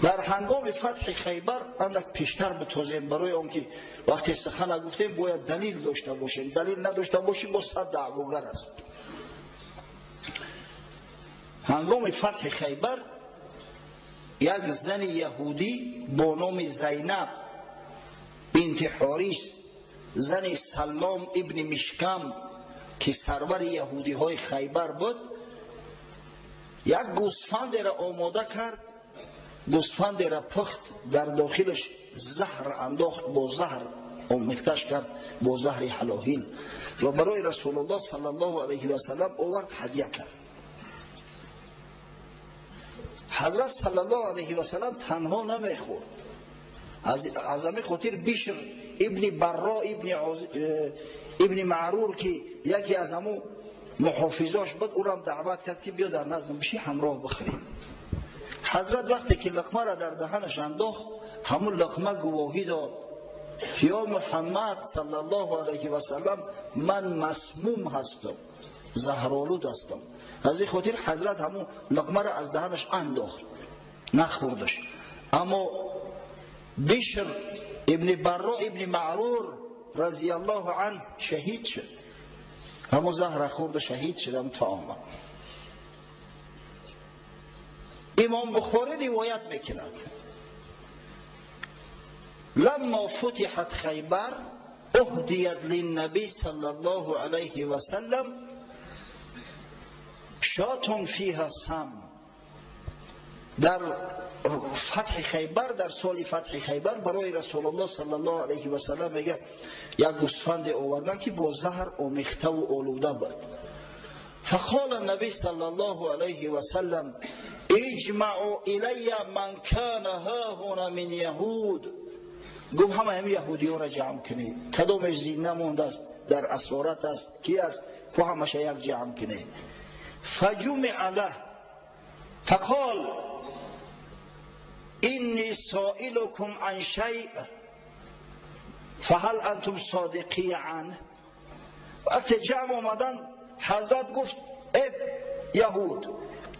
در هنگام فتح خیبر اندک پیشتر بتوزیم، برای اون که وقتی سخن گفتیم باید دلیل داشته باشیم، دلیل نداشته باشیم با صد دعواگر است. هنگام فتح خیبر یک زن یهودی با نام زینب بنت حاریث، زن سلام ابن مشکم که سرور یهودی های خیبر بود، یک گوسفند را آماده کرد، گوسفند را پخت، در داخلش زهر انداخت، با زهر آمیختش کرد، با زهر حلاهیل، و برای رسول الله صلی الله علیه و سلم آورد هدیه کرد. حضرت صلی الله علیه و سلم تنها نمیخورد، از همین خاطر بشر ابن برا ابن معرور که یکی از همون محافظاش بود، او را دعوت کرد که بیا در نزدم بشی همراه بخوریم. حضرت وقتی که لقمه را در دهنش انداخت، همون لقمه گواهی داد که یا محمد صلی الله علیه و سلم من مسموم هستم، زهرآلود هستم. از این خاطر حضرت همون لقمه را از دهنش انداخت، نخوردش. اما بشر ابن برا ابن معرور رضی الله عنه شهید شد، همون زهر خورد شهید شد همون طعام. امام بخاری روایت میکند لما فتحت خیبر اهدیت للنبی صلی الله علیه و سلم شاتون فیها سم. در فتح خیبر، در سال فتح خیبر برای رسول الله صلی الله علیه و سلم میگه یک گوسفند آوردن که با زهر آمیخته و آلوده بود. فقال النبی صلی الله علیه و سلم اجمعوا الی من کان ها هنا من یهود. گفت همه یهودی ها را جمع کنید، کدامش زنده مانده است، در اسارت است، کی است، خو همش یک جمع کنید. فجمع له فقال اینی سائلکم عن شیء فهل انتم صادقی عنه. وقتی جمع آمدن حضرت گفت ای یهود،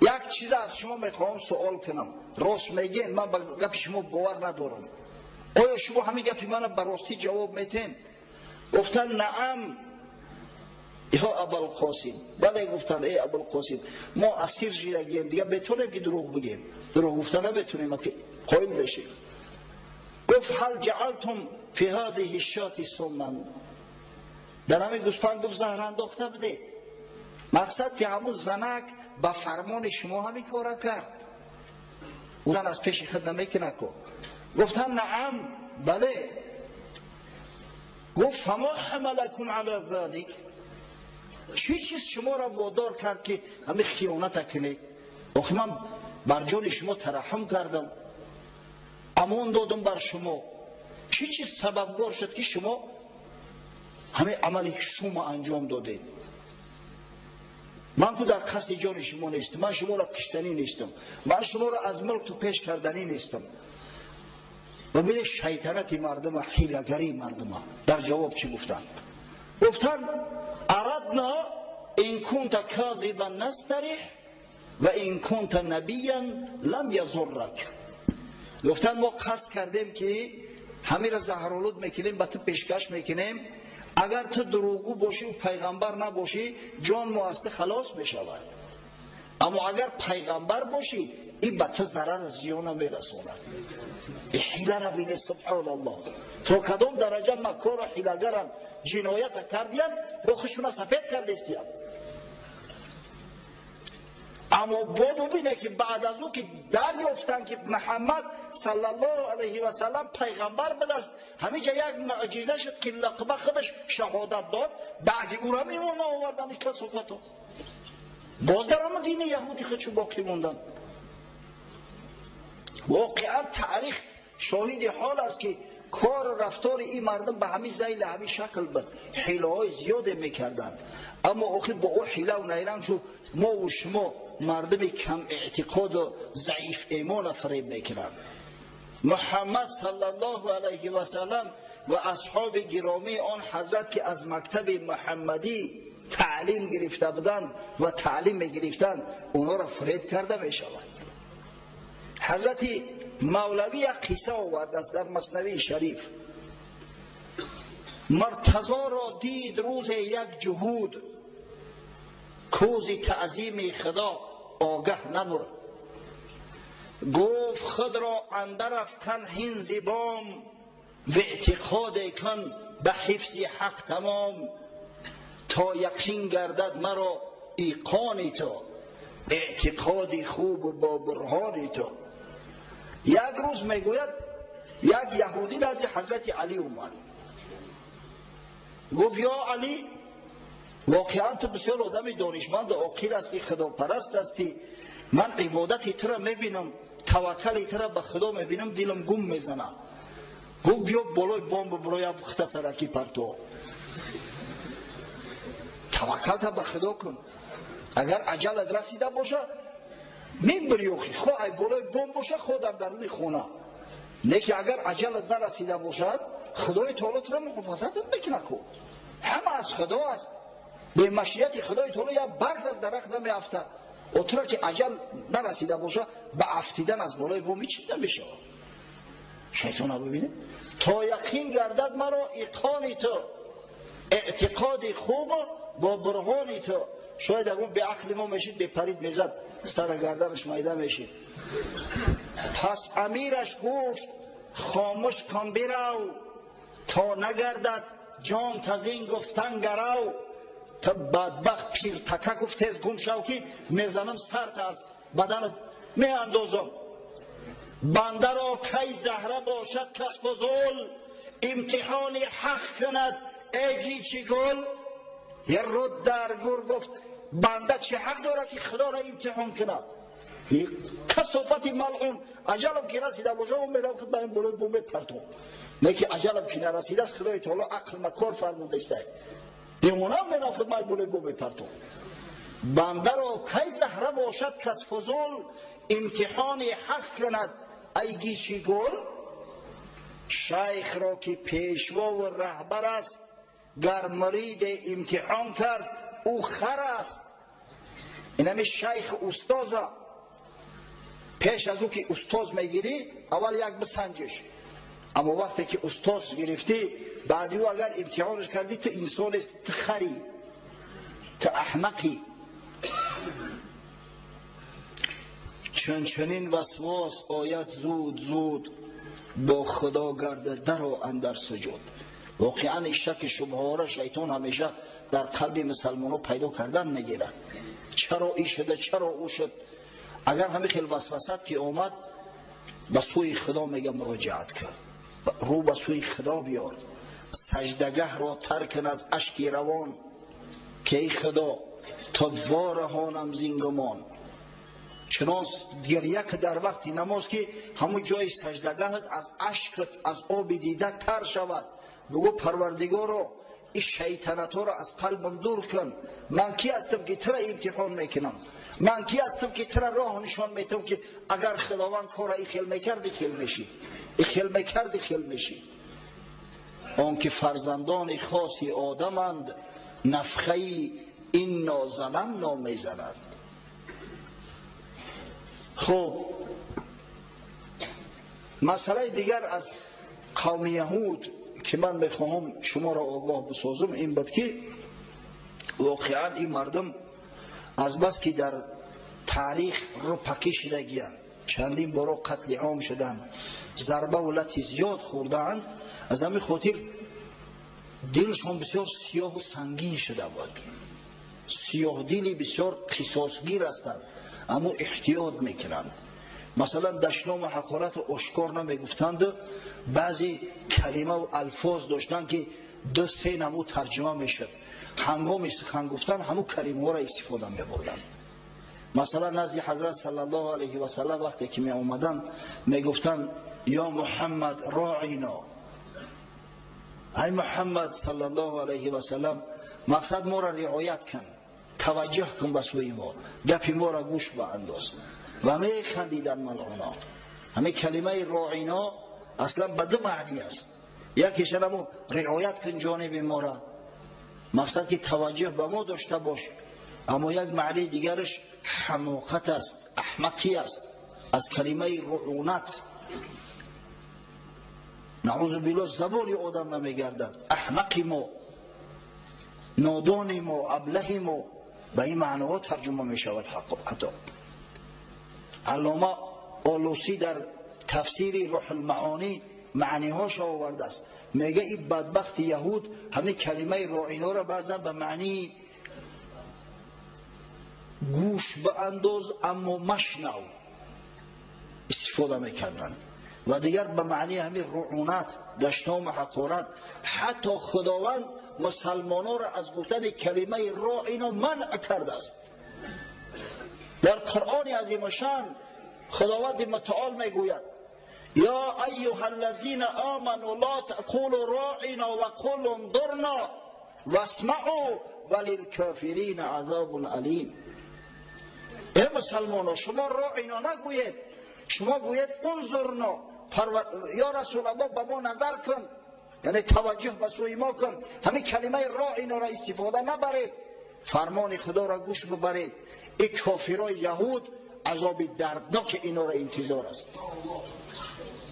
یک چیز از شما میخوام سوال کنم، راست میگین؟ من به گپ شما باور ندارم، آیا شما همین گپی من به راستی جواب میتین؟ گفتن نعم یا ابوالقاسم. بله گفتن ای ابوالقاسم، ما اسیر شدگیم، دیگه بتونیم که دروغ بگیم، دروغ گفتن نمیتونیم که قائل بشیم. گفت هل جعلتم فی هذه الشاة سما. در همین گوسفند گفت زهر انداخته بده، مقصد که همون زنک به فرمان شما همین کارا کرد، اون از پیش خود نمیکنه که. گفتن نعم بله. گفت فما حملکم علی ذلک، چی چیز شما را وادار کرد که همین خیانت کنید؟ آخه من بر جان شما ترحم کردم، امان دادم بر شما، چی چیز سببگار شد که شما همین عمل شما انجام دادید؟ من که در قصد جان شما نیستم، من شما را کشتنی نیستم، من شما را از ملک تو پیش کردنی نیستم. و ببینید شیطنت مردم، حیله‌گری مردم. در جواب چی گفتن؟ گفتن اردنا این کنت کاذبا نستریح و این کنت نبیا لم یضرک. گفتن ما قصد کردیم که همین را زهرآلود میکنیم، به تو پیشکش میکنیم، اگر تو دروغگو باشی و پیغمبر نباشی جان ما از تو خلاص میشود، اما اگر پیغمبر باشی این به تو ضرر زیان میرساند. حیله را بینه سبحان الله، تا کدام درجه مکار و حیله‌گران جنایت کردیم، رخشون سفید کردستیم. اما با ببینه که بعد از او که دریافتن که محمد صلی الله علیه و سلم پیغمبر بدست، همیشه یک معجزه شد که لقبه خودش شهادت داد، بعد او را میمونه آوردن کسافتو، باز در همون دین یهودی خودشو باقی موندن. واقعا تاریخ شاهد حال است که کار و رفتار این مردم به همین زیل همین شکل بود، حیله های زیاده میکردن. اما آخر با او حیله و نیرنگ شد ما و شما مردم کم اعتقاد و ضعیف ایمان فریب میکنن. محمد صلی الله علیه و سلم و اصحاب گرامی آن حضرت که از مکتب محمدی تعلیم گرفته بودند و تعلیم میگرفتند، اونا را فریب کرده میشود. حضرت مولوی یک قصه آورد است در مثنوی شریف. مرتضی را دید روز یک جهود، کوزی تعظیم خدا آگه نبود. گفت خود را اندر افکن هین زبام، و اعتقاد کن به حفظ حق تمام. تا یقین گردد مرا ایقانی تو، اعتقادی خوب با برهانی تو. یک روز میگوید یک یهودی نزد حضرت علی اومد، گفت یا علی، واقعا تو بسیار آدم دانشمند و عاقل هستی، خداپرست هستی، من عبادتی تو را میبینم، توکلی تو را به خدا میبینم، دلم گم میزنه. گفت بیا بالای بام برو یک خطه سرکی پرتو، توکل به خدا کن، اگر اجلت رسیده باشه میبری اخی، خواه ای بالای بام باشه خود در درون خونه، لیکن اگر اجلت نرسیده باشد خدای تعالی تو را محافظتت میکنه. کو همه از خدا است، به مشیت خدای تعالی یا برگ از درخت نمیافته، و تو را که اجل نرسیده باشه به افتیدن از بالای بام چی نمیشه. شیطان ها ببینه تا یقین گردد مرا ایقانی تو، اعتقادی خوب با برهانی تو. شاید اگه به عقل ما میشید به پرید میزد سر گردنش میده میشید. پس امیرش گفت خاموش کن برو، تا نگردد جان تزین گفتن گرو. تا بدبخت پیر تکه گفت تیز گم شو که میزنم سرت از بدن می اندازم. بنده را کی زهره باشد کس فضول، امتحان حق کند ایگی چی گل. یه رود در گور گفت بنده چه حق داره که خدا را امتحان کنه؟ کسافت ملعون، عجلم که رسیده باشه اون میرم خود به این بلوی بومه پرتون، لیکن عجلم که نرسیده است خدای تعالی عقل مکار فرموده است، دیمونم میرم خود به این بلوی بومه پرتون. بنده را کی زهره باشد کس فضول، امتحان حق کند ایگی چی گل. شیخ را که پیشوا و رهبر است، گر مرید امتحان کرد او خر است. این همه شیخ استازه، پیش از او که استاز میگیری اول یک بسنجش، اما وقتی که استاز گرفتی بعدی او اگر امتحانش کردی تو انسان است، تو خری، تو احمقی. چنین وسواس آید زود زود، با خدا گرد در و اندر سجود. واقعا شک شبهه را شیطان همیشه در قلب مسلمانو پیدا کردن میگیرد. چرا ای شده، چرا او شد. اگر همه خیلی وسوسات که آمد به سوی خدا میگه مراجعت کن، رو به سوی خدا بیار، سجدگه را ترکن از اشک روان، که ای خدا تا وارهانم زینگمان. چنانس گریه که در وقت نماز که همون جای سجدگهت از اشکت از آب دیده تر شود، بگو پروردگارا این شیطنت ها را از قلبم دور کن. من کی هستم که تو را امتحان میکنم؟ من کی هستم که تو را راه نشان میتم که اگر خداوند کار این خیل میکردی خیل میشی، این خیل میکردی خیل میشی. آن که فرزندان خاصی آدمند، نفخه این نازنن نامیزنند. خب مسئله دیگر از قوم یهود که من میخواهم شما را آگاه بسازم این بود که واقعا این مردم از بس که در تاریخ رو پکی شدگیان، چندین بارا قتل عام شدن، ضربه و لطی زیاد خوردن، از همین خاطر دلشون بسیار سیاه و سنگین شده بود. سیاه دلی بسیار قصاصگیر هستند، اما احتیاط میکنند. مثلا دشنام حقارت و اشکار نمیگفتند، بعضی کلمه و الفاظ داشتن که دو سه نمو ترجمه میشد، هنگام سخن گفتن همون کلمه ها را استفاده میبردن. مثلا نزد حضرت صلی الله علیه و سلم وقتی که می آمدن میگفتن یا محمد راعینا، ای محمد صلی الله علیه و سلم مقصد ما را رعایت کن، توجه کن به سوی ما، گپی ما را گوش بانداز. و می خندیدن ملعونا. همه کلمه راعینا اصلا به دو معنی است. یکیش همون رعایت کن جانب ما را، مقصد که توجه به ما داشته باش، اما یک معنی دیگرش حماقت است، احمقی است. از کلمه رعونت نعوذ بالله زبانی آدم نمیگردد. احمقیم و نادانیم و ابلهیم و به این معناها ترجمه می شود. حتی علامه آلوسی در تفسیر روح المعانی معنیهاش آورده است. میگه این بدبخت یهود همین کلمه راعینا را بعضا به معنی گوش به انداز اما مشنو استفاده میکردن و دیگر به معنی همین رعونت، دشنام و حقارت. حتی خداوند مسلمانان را از گفتن کلمه راعینا منع کرده است. در قرآن عظیم شان خداوند متعال میگوید یا ایها الذین آمنوا لا تقولوا راعنا وقولوا انظرنا واسمعوا وللکافرین عذاب علیم. ای مسلمانان شما راعینا نگویید، شما گویید انظرنا، یا رسول الله به ما نظر کن، یعنی توجه به سوی ما کن. همین کلمه راعینا را استفاده نبرید، فرمان خدا را گوش ببرید. این کافرای یهود عذاب دردناک اینا را انتظار است.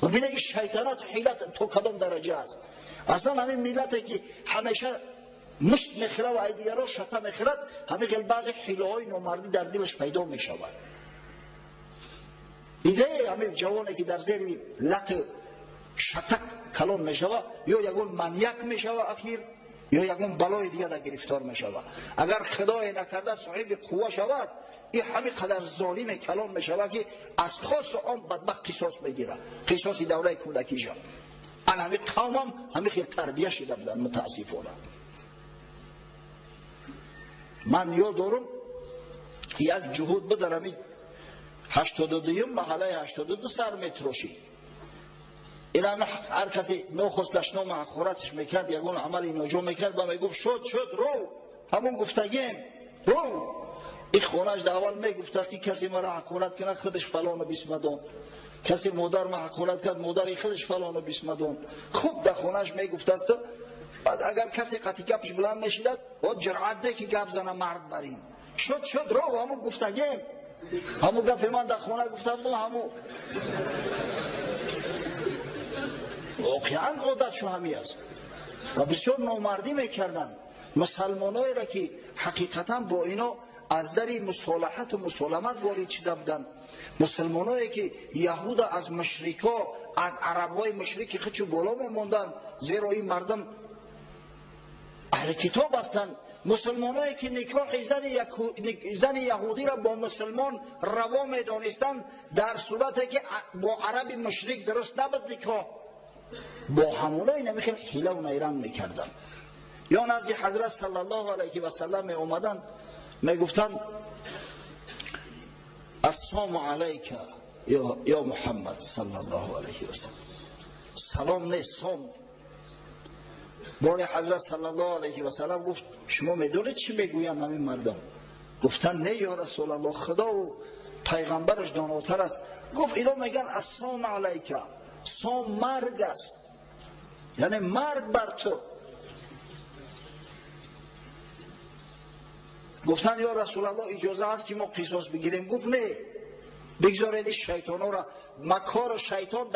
ببینید این شیطنت و حیلت تو کدام درجه است. اصلا همین ملتی که همیشه مشت میخوره و دیگران شطه میخورد، همین خیلی بعضی حیله های نامردی در دلش پیدا میشود. ایده همین جوانی که در زیر لط شطه کلان میشود یا یکون منیک میشود اخیر، یا یکون بلای دیگه در گرفتار میشود. اگر خدای نکرده صاحب قوه شود، این همین قدر ظالم کلان میشود که از خاص آن بدبخت قصاص میگیره. قصاصی دوره کودکی شد. ان همین قوم هم همین خیلی تربیه شده بودن متاسفانه. من یاد دارم یک جهود بدارم 82 محله 82 سر میتراشی. این هر کسی نخست دشنام حقارتش میکرد، یکون عملی ناجا میکرد و میگفت شد رو همون گفتگیم رو. این خونش در اول میگفت است که کسی مرا حقارت کنه خودش فلان و بیسمدان، کسی مادر ما حقارت کرد مادر خودش فلان و بیسمدان. خوب در خونش میگفت است. بعد اگر کسی قطعی گپش بلند میشید است و جرأت ده که گپ زنه مرد بریم شد رو همون گفتگیم، همون گپ من در خونه گفته بودم، همون واقعا عادتشو همی است و بسیار نامردی میکردن. مسلمانایی را که حقیقتا با اینا از در مصالحت و مسالمت وارد شده بودن، مسلمانایی که یهود از مشرکا از عربای مشرک خودشو بالا میموندن، زیرا این مردم اهل کتاب هستند. مسلمانایی که نکاح زن یهودی را با مسلمان روا میدانستند، در صورتی که با عرب مشرک درست نبود نکاح، با همونای نمیخیل حیله و نیرنگ میکردن. یا نزد حضرت صلی الله علیه و سلم می اومدن میگفتن السلام علیک یا محمد صلی الله علیه و سلم. سلام نیست سلام. بار حضرت صلی الله علیه و سلم گفت شما میدونید چی میگویند همین مردم؟ گفتن نه یا رسول الله خدا و پیغمبرش داناتر است. گفت اینا میگن السلام علیک، سام مرگ است، یعنی مرگ بر تو. گفتن یا رسول الله اجازه هست که ما قصاص بگیریم؟ گفت نه، بگذارید شیطان ها را. مکار شیطان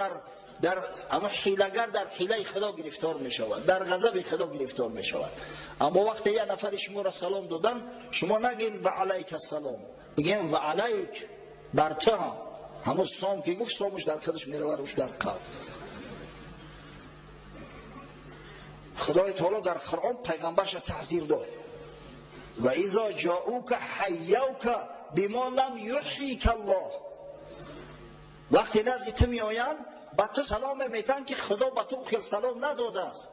در اما حیلگر در حیله خدا گرفتار می شود، در غضب خدا گرفتار می شود. اما وقتی یه نفر شما را سلام دادن، شما نگین و علیک السلام، بگین و علیک بر تو. همون سام که گفت سامش در خودش می روه روش در قلب. خدای تعالی در قرآن پیغمبرش تحذیر داد و اذا جاءوک حیوک بما لم یحییک الله. وقتی نزد تو می آیند با تو سلام میتن که خدا با تو خیل سلام نداده است،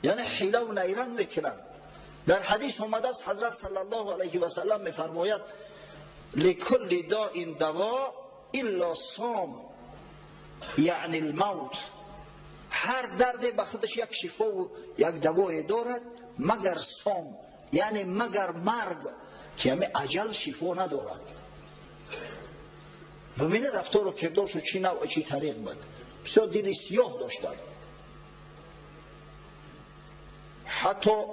یعنی حیله و نیرنگ میکنن. در حدیث اومده است حضرت صلی الله علیه و سلم میفرماید لکل داء دوا الا صام، یعنی الموت. هر درد به خودش یک شفا و یک دوای دارد مگر صام، یعنی مگر مرگ که همه اجل شفا ندارد. ببینه رفتار و کردارشو چی نوع چی طریق بود. بسیار دل سیاه داشتن. حتی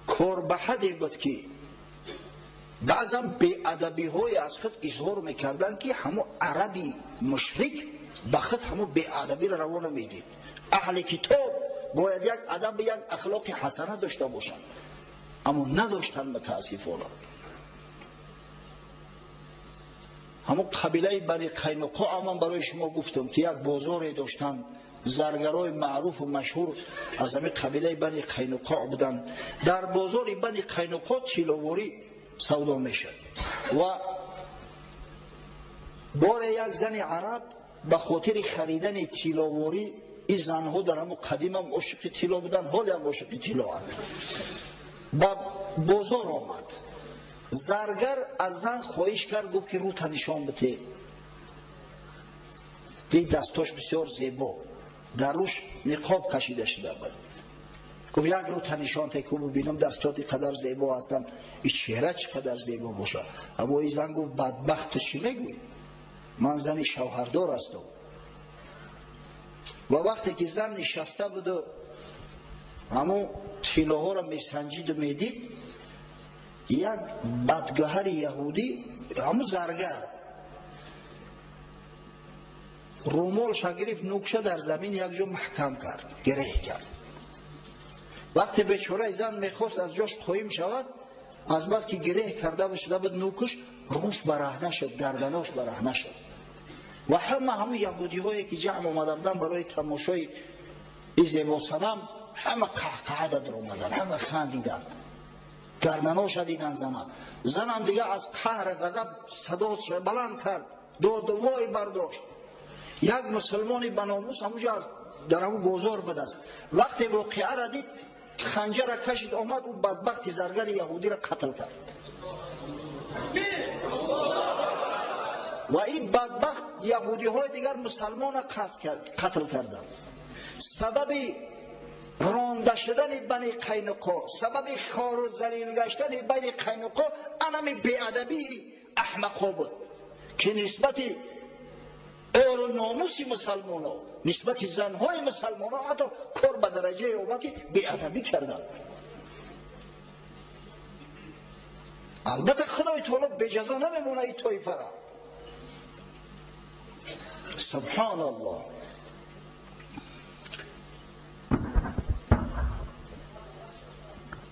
کار به حدی بود که بعضا بی‌ادبی های از خود اظهار میکردن که همون عربی مشرک به خود همون بی‌ادبی را روانه میدید. اهل کتاب باید یک ادب، یک اخلاق حسنه داشته باشند، اما نداشتن متاسفانه. همون قبیله بنی قینقاع من برای شما گفتم که یک بازاری داشتن، زرگرای معروف و مشهور از همین قبیله بنی قینقاع بودن. در بازار بنی قینقاع تیلاواری سودا میشد و بار یک زن عرب به خاطر خریدن تیلاواری، این زنها در همون قدیم هم عاشق تیلا بودن، حالی هم عاشق تیلا هم، به بازار آمد. زرگر از زن خواهش کرد، گفت که رو تنشان بده. دید دستاش بسیار زیبا، در روش نقاب کشیده شده بود. گفت یک رو تنشان تکو ببینم دستات قدر زیبا هستن، این چهره چقدر زیبا باشه. اما این زن گفت بدبخت چی میگوی؟ من زن شوهردار هستم. و وقتی که زن نشسته بود و همون تیلاها را میسنجید و میدید، یک بدگهر یهودی، همون زرگر، رومالش گرفت، نوکشه در زمین یک جا محکم کرد، گره کرد. وقتی بیچاره زن میخواست از جاش قایم شود، از بس که گره کرده و شده بود نوکش، روش برهنه شد، گردناش برهنه شد. و همه یهودی هایی که جمع آمده بودن برای تماشای این زیبا صنم، همه قهقه در آمدن، همه خندیدن، گردناش دیدن. زنم دیگه از قهر غضب صداش بلند کرد، داد وای برداشت. یک مسلمانی بناموس همونجا در همون بازار بود است. وقتی واقعه را دید، خنجر را کشید آمد، او بدبخت زرگر یهودی را قتل کرد. و این بدبخت یهودی های دیگر مسلمان را قتل کردند. سبب رانده شدن بنی قینقاع، سبب خوار و ذلیل گشتن بنی قینقاع انم بی‌ادبی احمقا بود که نسبت عار و ناموس مسلمان ها، نسبت زنهای مسلمان ها حتی کار به درجه اومد که بی‌ادبی کردند. البته خدای تعالی به جزا نمیمونه این طایفه را. سبحان الله.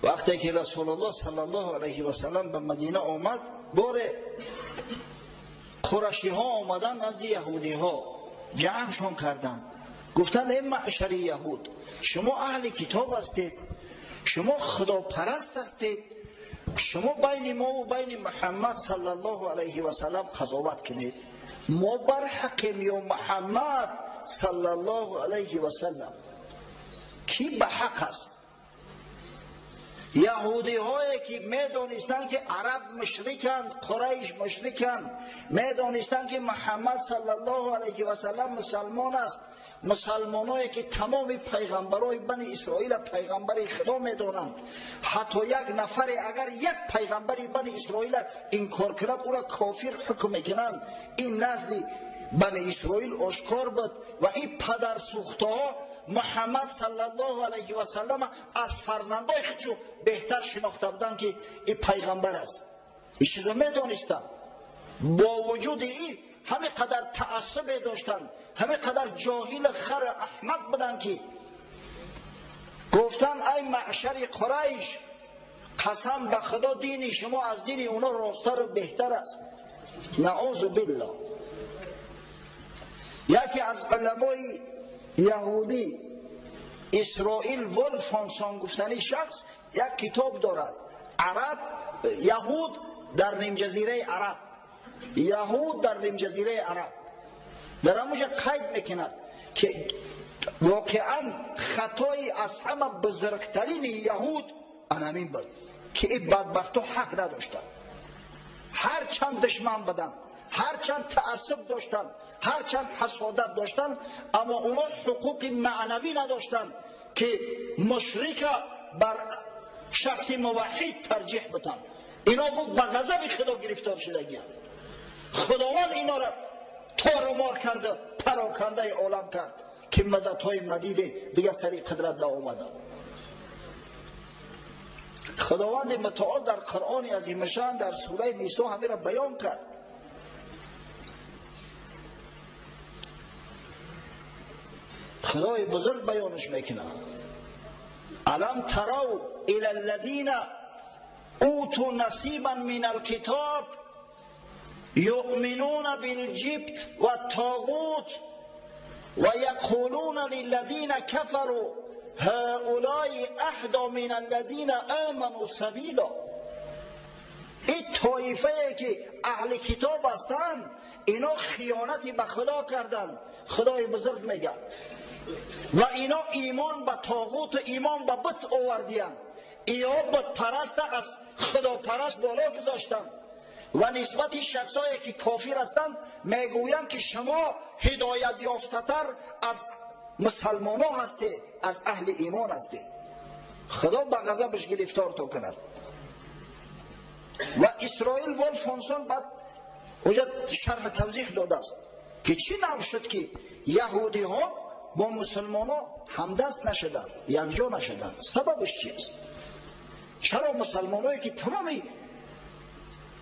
وقتی که رسول الله صلی الله علیه و سلم به مدینه آمد، بار قریشی ها آمدن از یهودی ها، جمعشان کردند، گفتند ای معشر یهود، شما اهل کتاب هستید، شما خداپرست هستید، شما بین ما و بین محمد صلی الله علیه و سلم قضاوت کنید. ما بر حقیم یا محمد صلی الله علیه و سلم؟ کی به حق است؟ یهودی هایی که میدونستند که عرب مشرکند، قریش مشرکند، میدونستند که محمد صلی الله علیه و سلم مسلمان است، مسلمانایی که تمام پیغمبرای بنی اسرائیل پیغمبر خدا میدونند، حتی یک نفر اگر یک پیغمبری بنی اسرائیل انکار کند او را کافر حکم میکنند. این نزد بنی اسرائیل آشکار بود و این پدر سوخته ها محمد صلی الله علیه و سلم از فرزندای خودشو بهتر شناخته بودن که این پیغمبر است. این چیزا میدونستن. با وجود این همه قدر تعصب داشتن، همه قدر جاهل خر احمق بودن که گفتن ای معشر قریش، قسم به خدا دین شما از دین اونا راستر و بهتر است. نعوذ بالله. یکی از علمای یهودی، اسرائیل ولفانسون گفتنی شخص، یک کتاب دارد، عرب یهود در نیم جزیره عرب، یهود در نیم جزیره عرب، در همونجا قید میکند که واقعا خطای از همه بزرگترین یهود انامین بود که این بدبختو حق نداشتن، هر چند دشمن بدن، هر چند تعصب داشتن، هر چند حسادت داشتن، اما اونا حقوق معنوی نداشتن که مشرک بر شخص موحد ترجیح بدن. اینا گفت به غضب خدا گرفتار شدگی، خداوند اینا را تار و مار کرده، پراکنده عالم کرد که مدت‌های مدید دیگه سری قدرت آمدن. خداوند متعال در قرآن عظیم شان در سوره نساء همین را بیان کرد. خدای بزرگ بیانش میکنه: الم تروا الی الذین اوتوا نصیبا من الکتاب یؤمنون بالجبت والطاغوت ويقولون للذين كفروا هؤلاء اهدی من الذين آمنوا سبیلا. این طایفه که اهل کتاب هستند اینا خیانتی به خدا کردند. خدای بزرگ میگه و اینا ایمان به طاغوت و ایمان به بت آوردیان. اینا بت پرست از خدا پرست بالا گذاشتند و نسبت شخصایی که کافر هستند میگویند که شما هدایت یافته‌تر از مسلمان ها هستی، از اهل ایمان هستی. خدا به غضبش گرفتار تو کند. و اسرائیل ولفانسون بعد اونجا شرح توضیح داده است که چی نوع شد که یهودی ها با مسلمان ها همدست نشدن، یکجا نشدن. سببش چیست؟ چرا مسلمان هایی که تمامی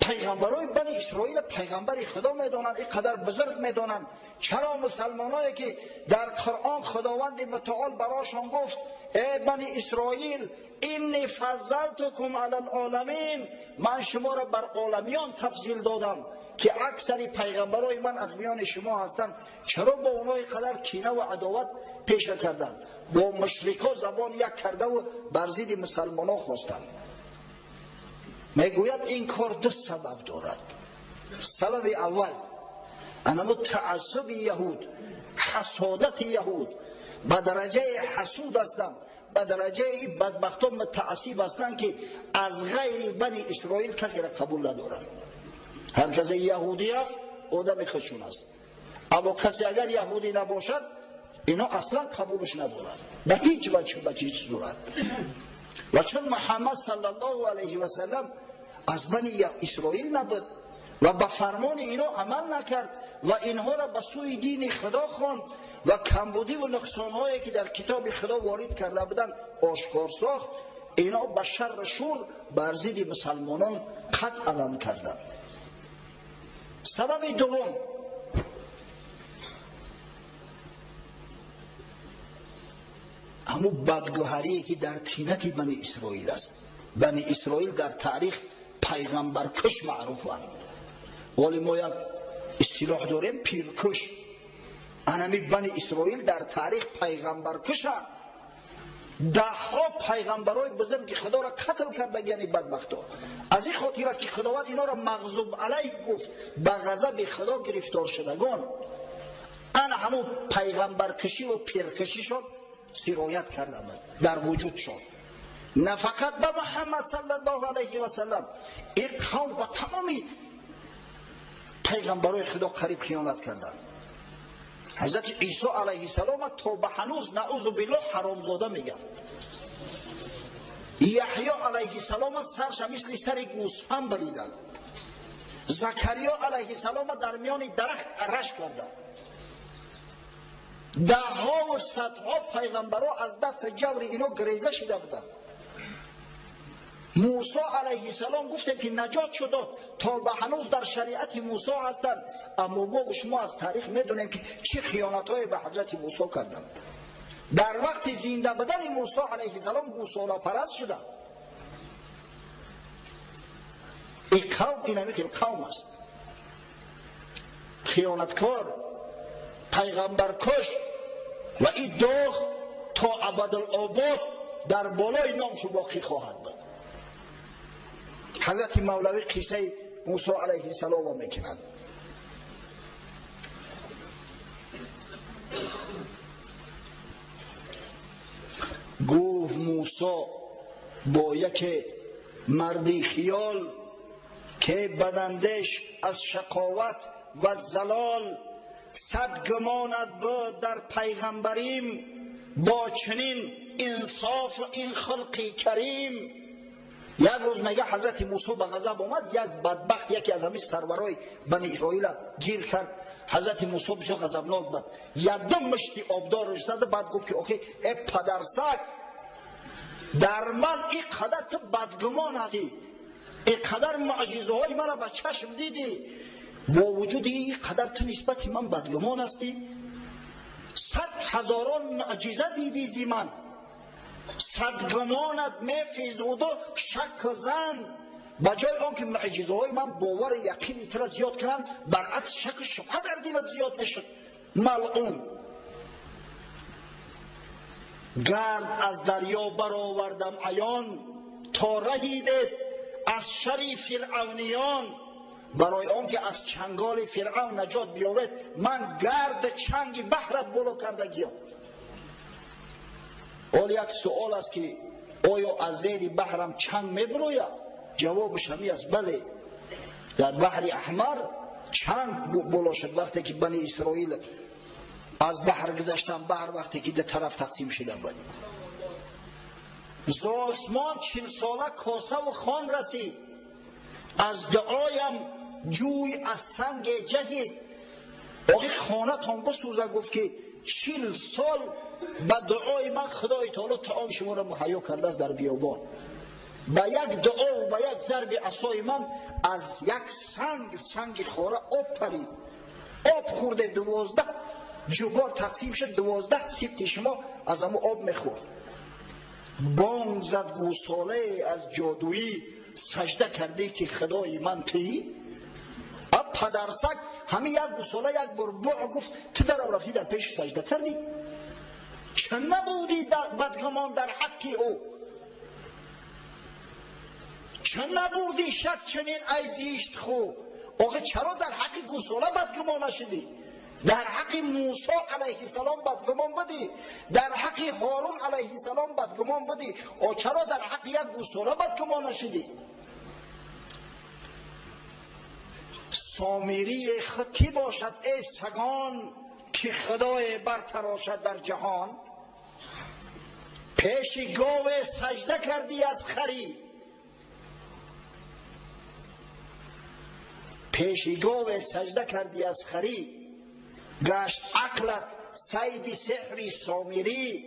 پیغمبرای بنی اسرائیل پیغمبر خدا میدانند، اینقدر بزرگ میدانند، چرا مسلمان هایی که در قرآن خداوند متعال براشان گفت ای بنی اسرائیل اینی فضلتکم علی العالمین، من شما را بر عالمیان تفضیل دادم که اکثر پیغمبرای من از میان شما هستند، چرا با اونها اینقدر کینه و عداوت پیشه کردند؟ با مشرکا زبان یک کرده و بر ضد مسلمان ها خواستند. میگوید این کار دو سبب دارد. سبب اول انما تعصب یهود، حسادت یهود به درجه حسود هستند، به درجه بدبختان متعصب هستند که از غیر بنی اسرائیل کسی را قبول ندارند. هر کسی یهودی است آدم خودشون است، اما کسی اگر یهودی نباشد اینا اصلا قبولش ندارند به هیچ وجه، به هیچ صورت. و چون محمد صلی الله علیه و سلم از بنی اسرائیل نبود و به فرمان اینا عمل نکرد و اینها را به سوی دین خدا خواند و کمبودی و نقصانهایی که در کتاب خدا وارد کرده بودند آشکار ساخت، اینا به شر شور بر ضد مسلمانان قد علم کردند. سبب دوم همون بدگوهری که در طینت بنی اسرائیل است. بنی اسرائیل در تاریخ پیغمبرکش معروفند، ولی ما یک اصطلاح داریم پیرکش. انمی بنی اسرائیل در تاریخ پیغمبرکشند. ده ها پیغمبرای بزرگ خدا را قتل کرده، یعنی بدبختا. از این خاطر است که خداوند اینا را مغضوب علیه گفت، به غضب خدا گرفتار شدگان. ان همون پیغمبرکشی و پیرکشیشون سرایت کرده بود در وجودشون، نه فقط به محمد صلی الله علیه و سلم. این قوم و تمامی پیغمبرای خدا قریب خیانت کردند. حضرت عیسی علیه السلام تا به هنوز نعوذ بالله حرامزاده میگن. یحیی علیه السلام سرش مثل سر گوسفند بریدند. زکریا علیه السلام در میان درخت رشک کردند. ده ها و صدها پیغمبرها از دست جور اینا گریزه شده بودند. موسی علیه السلام گفتیم که نجات شد تا به هنوز در شریعت موسی هستند، اما ما و شما از تاریخ میدونیم که چه خیانت‌های به حضرت موسی کردند. در وقت زنده بودن موسی علیه السلام گوساله پرست شدند. این قوم اینمی قوم است، خیانتکار، پیغمبرکش، و این داغ تا ابدالآباد در بالای نامش باقی خواهد بود. حضرت مولوی قصه موسی علیه السلام میکنند. گفت موسی با یک مردی خیال که بدندش از شقاوت و زلال، صد گمانت بود در پیغمبریم، با چنین انصاف و این خلقی کریم. یک روز میگه حضرت موسی به غضب آمد، یک بدبخت یکی از همین سرورای بنی اسرائیل گیر کرد. حضرت موسی بسیار غضبناک بود، یک دم مشتی آبدار رو زد. بعد گفت که آخه ای پدرسگ، در من اینقدر تو بدگمان هستی، اینقدر معجزه های مرا به چشم دیدی، با وجود اینقدر تو نسبت من بدگمان هستی؟ 100,000 معجزه دیدی زی من، صدگمانت میفیزود و شک زن، بجای آنکه معجزه های من باور یقینی تر زیاد کنن، برعکس شک شما در دینت زیاد نشد. ملعون. گرد از دریا برآوردم عیان، تا رهیدت از شر فرعونیان. برای آنکه از چنگال فرعون نجات بیابد، من گرد چنگ بحرت بالا کردگیم. حال یک سوال است که آیا از زیر بحرم چنگ میبروید؟ جوابش همی است بله. در بحر احمر چنگ بالا شد وقتی که بنی اسرائیل از بحر گذشتن، بحر وقتی که در طرف تقسیم شدن بود. ز آسمان 40 ساله کاسه و خوان رسید، از دعایم جوی از سنگ جهید. آقای خانه تان بسوزه، گفت که 40 سال به دعای من خدای تعالی طعام شما را مهیا کرده است در بیابان. به یک دعا و به یک ضرب عصای من از یک سنگ خوره آب پرید، آب خورده. 12 جوبار تقسیم شد، 12 سبت شما از همون آب میخورد. بانگ زد گوساله از جادویی، سجده کرده که خدای من تویی. اب پدرسک همین یک گوساله یک بربع گفت تو در رفتی در پیش سجده کردی؟ چه نبودی در بدگمان در حقی او؟ چه نبودی شک چنین ای زیشت خو؟ آخه چرا در حق گوساله بدگمان نشدی؟ در حق موسی علیه السلام بدگمان بدی، در حق هارون علیه السلام بدگمان بدی، و چرا در حق یک گوساله بدگمان نشدی؟ سامری خود کی باشد ای سگان، که خدای برتراشد در جهان؟ پیش گاو سجده کردی از خری، پیش گاو سجده کردی از خری. گشت عقلت صید سحری سامری.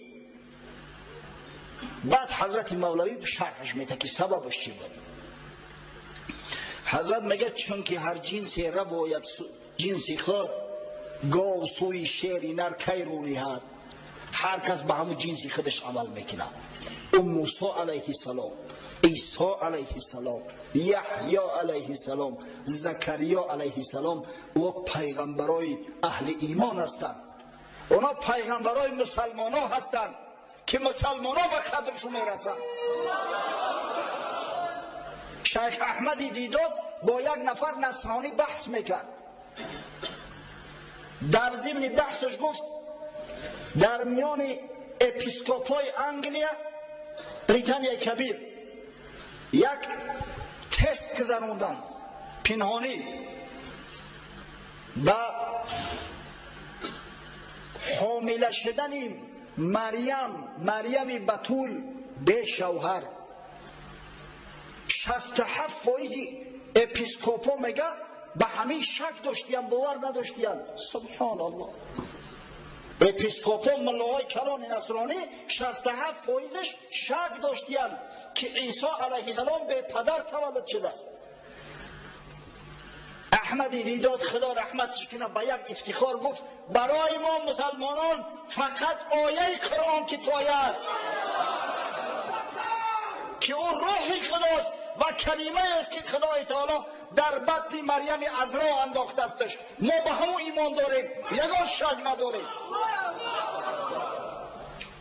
بعد حضرت مولوی شرحش میده که سببش چی بود. حضرت میگه چون که هر جنسی را باید جنسی خود، گاو سوی شیر نر کی رو نهاد. هر کس به همون جنسی خودش عمل میکنه. موسی علیه السلام، عیسی علیه السلام، یحیی علیه السلام، زکریا علیه السلام و پیغمبرای اهل ایمان هستند. اونا پیغمبرای مسلمان ها هستند که مسلمان ها به قدرشون میرسند. شیخ احمدی دیداد با یک نفر نصرانی بحث میکرد. در ضمن بحثش گفت در میان اپیسکوپای انگلیا، بریتانیای کبیر، یک تست گذروندن پنهانی و حامله شدن مریم بتول به شوهر. 67% اپیسکوپا میگه به همین شک داشتیم، باور نداشتیم. سبحان الله. اپیسکوپا ملاهای کلان نصرانی 67%ش شک داشتیم که عیسی علیه السلام به پدر تولد شده است. احمد دیداد خدا رحمتش کنه به یک افتخار گفت برای ما مسلمانان فقط آیه قرآن کفایه است که او روح خداست و کلمه است که خدای تعالی در بطن مریم عذرا انداخته استش. ما به همون ایمان داریم، یگان شک نداریم.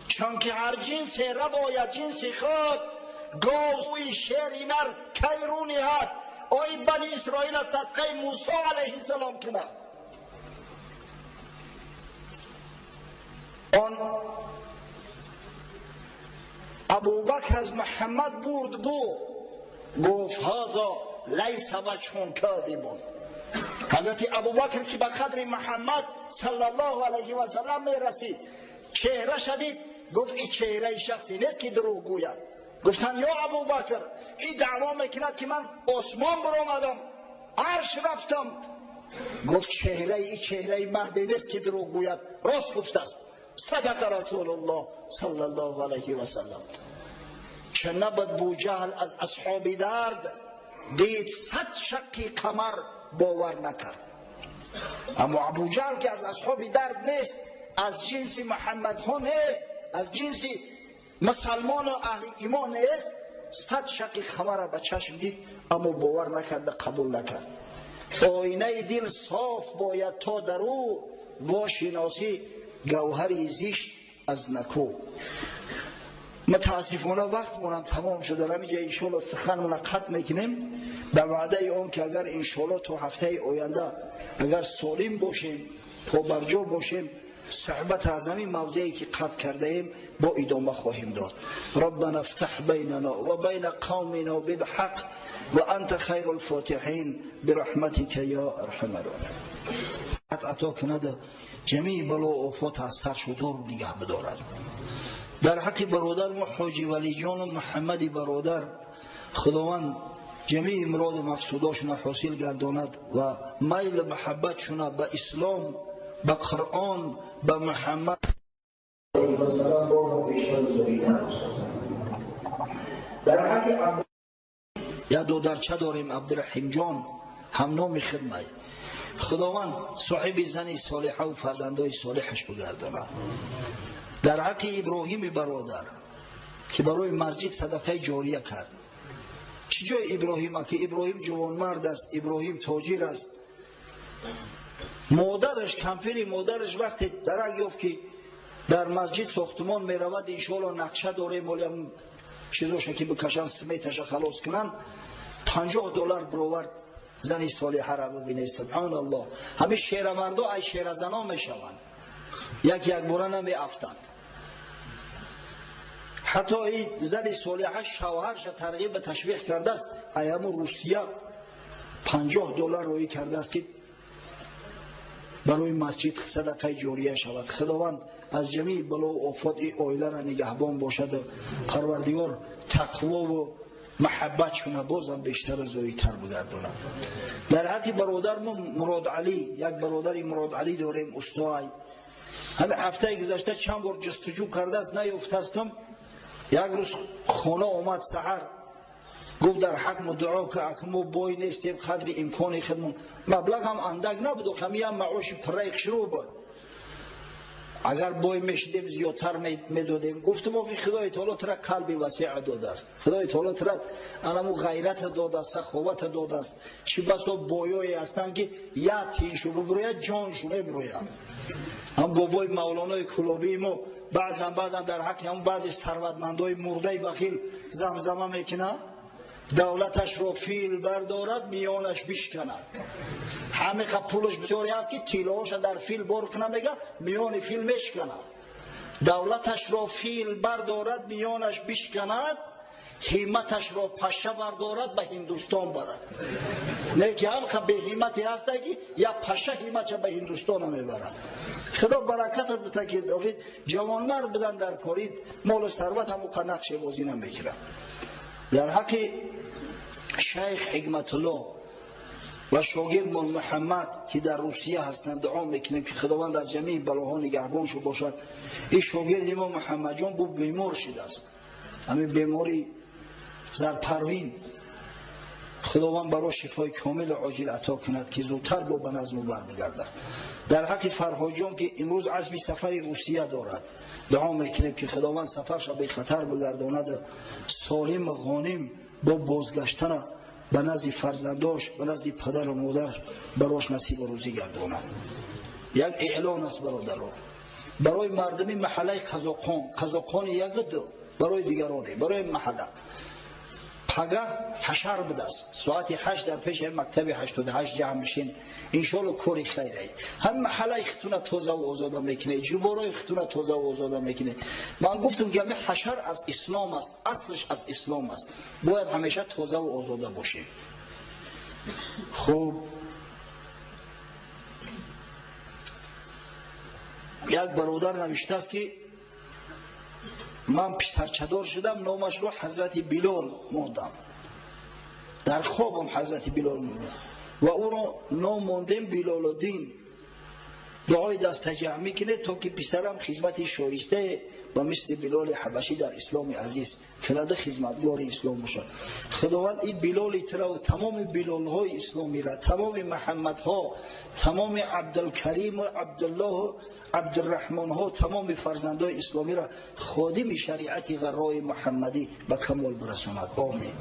چون که هر جنس را باید جنس خود، گاو سوی شیر نر کی رو نهاد. آی بنی اسرائیل صدقه موسی علیه السلام کنه. آن ابوبکر از محمد برد گفت هذا لیس وجه کاذب. حضرت ابوبکر که به قدر محمد صلی الله علیه و سلم می رسید، چهره شدید، گفت این چهره شخصی نیست که دروغ گوید. گفتن یا ابوبکر این دعوا میکند که من آسمان برآمدم، عرش رفتم. گفت این چهره مردی نیست که دروغ گوید، راست گفته است. صدق رسول الله صلی الله علیه و سلم. چه نبود بوجهل از اصحاب درد، دید 100 شقی قمر باور نکرد. اما ابوجهل که از اصحاب درد نیست، از جنس محمد ها نیست، از جنس مسلمان و اهل ایمان نیست، 100 شقی قمر را به چشم دید اما باور نکرد، قبول نکرد. آینه دل صاف باید تا در او، واشناسی گوهری زیشت از نکو. متاسفانه وقت مونم تمام شده، همینجا انشالله سخن مون قطع میکنیم به وعده اون که اگر انشالله تو هفته آینده اگر سالم باشیم، پابرجا باشیم، صحبت از همین موضعی که قطع کرده ایم با ادامه خواهیم داد. ربنا افتح بیننا و بین قومنا بالحق و انت خیر الفاتحین برحمتک یا ارحم الراحمین. عطا کند جمیع بلا و آفات از سر شدار نگه بدارد. در حق برادر و حاجی ولی جان و محمدی برادر، خداوند جمیع مراد و مقصوداشون حاصل گرداند و میل محبتشون به اسلام، به قرآن، به محمد در حق یا دو درچه داریم عبدالرحیم جان هم نام خدمت. خداوند صاحب زنی صالحه و فرزندای صالحش بگرداند. در حق ابراهیم برادر که برای مسجد صدقه جاریه کرد. چجای ابراهیم؟ که ابراهیم جوانمرد است، ابراهیم تاجر است. مادرش کمپیری مادرش وقتی درک یافت که در مسجد ساختمان می رود، انشاءالله نقشه داره مالیم چیزاش که بکشن سمیتش خلاص کنن، $50 برآورد زنی صالحه را ببینید. سبحان الله. همه شیر مردا ای شیر زنا می شوند، یک باره نمی افتند. حتی این زن صالحه شوهرش ترغیب به تشویق کرده است، ایام روسیه $50 روی کرده است که برای مسجد صدقه جاریه شود. خداوند از جمیع بلا و آفات این عائله را نگهبان باشد. پروردگار تقوا و محبت شونه بازم بیشتر از زایی‌تر بگرداند. در حق برادرمون مراد علی، یک برادری مراد علی داریم استاد. همه هفته گذشته چند بار جستجو کرده است نیافتم. یک روز خانه آمد سحر گفت در حق ما دعا که اکنون بای نیستیم، قدر امکان خودمون، مبلغ هم اندک نبود و همین هم معاش پرایق شروع بود، اگر بای میشدیم زیادتر میدادیم. گفتم آقای خدای تعالی ترا قلبی وسیع داده است، خدای تعالی ترا علمو غیرت داده است، سخاوت داده است. چی بسا بایایی هستند که یا تینشو ببروید جانشو نبروید. هم بابای مولانای کلابی ما بعضا در حق هم بعضی ثروتمندای مرده بخیل زمزمه میکنه، دولتش را فیل بردارد میانش بشکند. همه پولش بسیاری هست که تیلهاش در فیل بار کنه، میگه میان فیل میشکند. دولتش را فیل بردارد میانش بشکند، همتش را پشه بردارد به هندوستان برد. لیکن هم به همتی هست که یا پشه همتش به هندوستان میبرد. خدا برکتت بده که جوان مرد بدن در کارید، مال ثروت هم او نقش بازی نمیگیرن. در حق شیخ حکمت الله و شاگرد مول محمد که در روسیه هستند دعا میکنیم که خداوند از جمیع بلاها نگهبانشو باشد. این شاگرد ما محمد جان گفت بیمار شده است، همین بیماری زرپروین، خداوند برای شفای کامل عاجل عطا کند که زودتر با به نظم بر بگردد. در حق فرهاد جان که امروز عزم سفر روسیه دارد، دعا میکنیم که خداوند سفرش به خطر بگرداند، سالم و غانم با بازگشتن به نزد فرزنداش، به نزد پدر و مادر براش نصیب و روزی گرداند. یک اعلان است برادران برای مردمی محله قزاقان یک دو، برای دیگرانی، برای محله پگه حشر بده است. ساعت 8 در پیش مکتب 88 جمع بشین، انشالله کاری خیره. هم محله اختونه تازه و آزاده میکنه، جبارای اختونه تازه و آزاده میکنه. من گفتم که حشر از اسلام است، اصلش از اسلام است، باید همیشه تازه و آزاده باشیم. خب یک برادر نوشته است که من پسرچدار شدم، نامش رو حضرت بلال ماندم، در خوابم حضرت بلال ماندم و او رو نام ماندم بلال الدین. دعای دست جمع میکنه تا که پسرم خدمت شایسته و مثل بلال حبشی در اسلام عزیز کنده خدمتگار اسلام باشد. خداوند این بلال ترا و تمام بلال های اسلامی را، تمام محمد ها، تمام عبدالکریم و عبدالله و عبدالرحمن ها، تمام فرزندای اسلامی را خادم شریعت غرای محمدی به کمال برساند. آمین.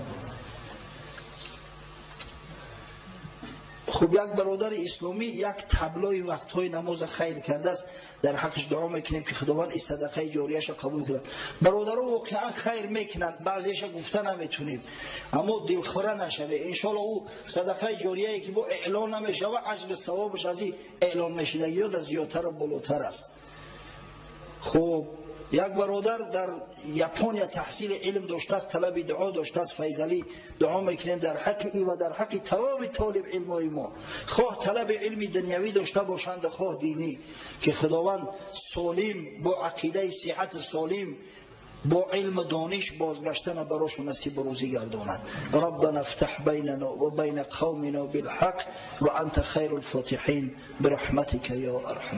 خب یک برادر اسلامی یک تبلای وقتهای نماز خیر کرده است، در حقش دعا میکنیم که خداوند این صدقه جاریه‌اش قبول کنه. برادرها واقعا خیر میکنن، بعضیش گفته نمیتونیم اما دلخوره نشوه. انشالله او صدقه جاریه‌ای که با اعلان نمیشه و اجر ثوابش از این اعلان نشدگی ها زیادتر و بالاتر است. خب یک برادر در ژاپن تحصیل علم داشته است، طلب دعا داشته است، فیضلی دعا میکنیم در حق ای و در حق تمام طالب علمای ما، خواه طلب علم دنیوی داشته باشند خواه دینی، که خداوند سالم با عقیده صحت سالم با علم دانش بازگشتن براشون نصیب روزی گرداند. ربنا افتح بیننا و بین قومنا بالحق و انت خیر الفاتحین برحمتک یا ارحم